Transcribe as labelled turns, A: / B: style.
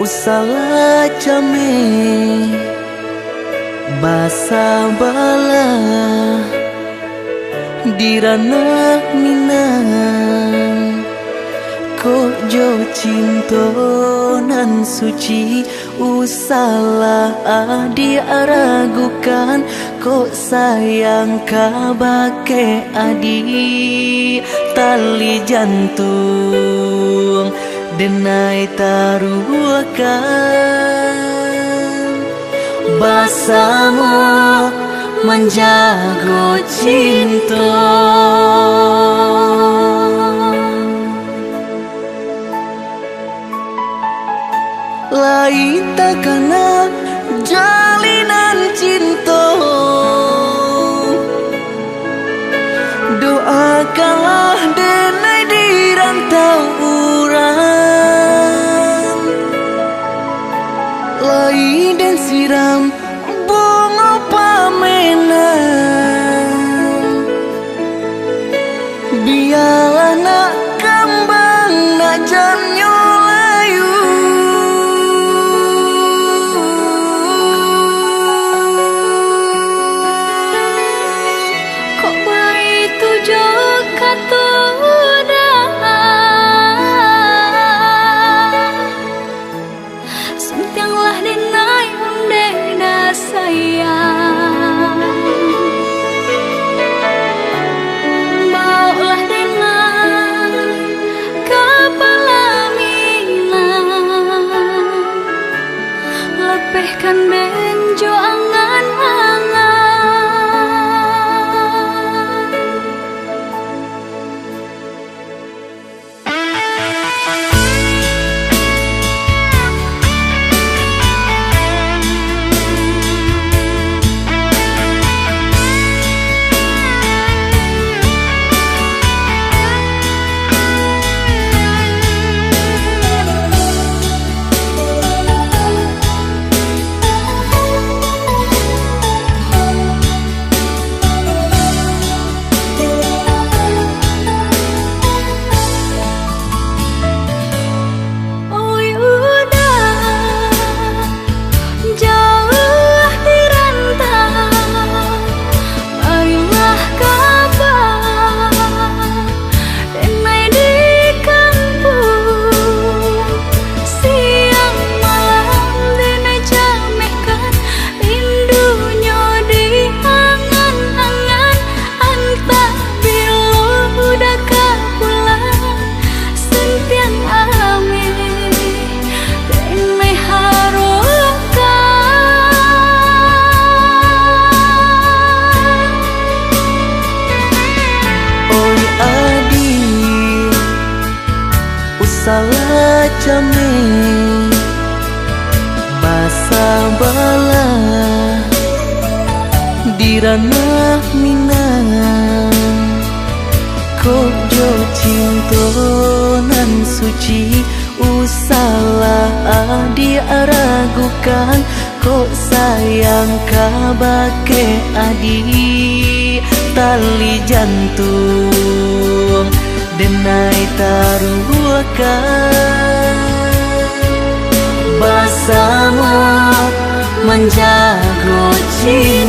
A: usala jame basa bala dirana minang ko jo cinto nan suci usala adi aragukan ko sayang kabake adi tali jantung denai taruhkan basamu menjago cinta lain takana jalinan cinta doakanlah denai di rantau urang lain dan siram bunga pamenang biarlah nak kembang nak jamnya layu
B: kok baik tujuh kata sentianglah denai undena sayang baulah denai kepala minang lepehkan benjo angan-angan
A: salah jame basa bala dirana minang ko jo cinto nan suci usala adi aragukan ko sayang kabake adi tali jantung denai taruhkan basamu menjago cinta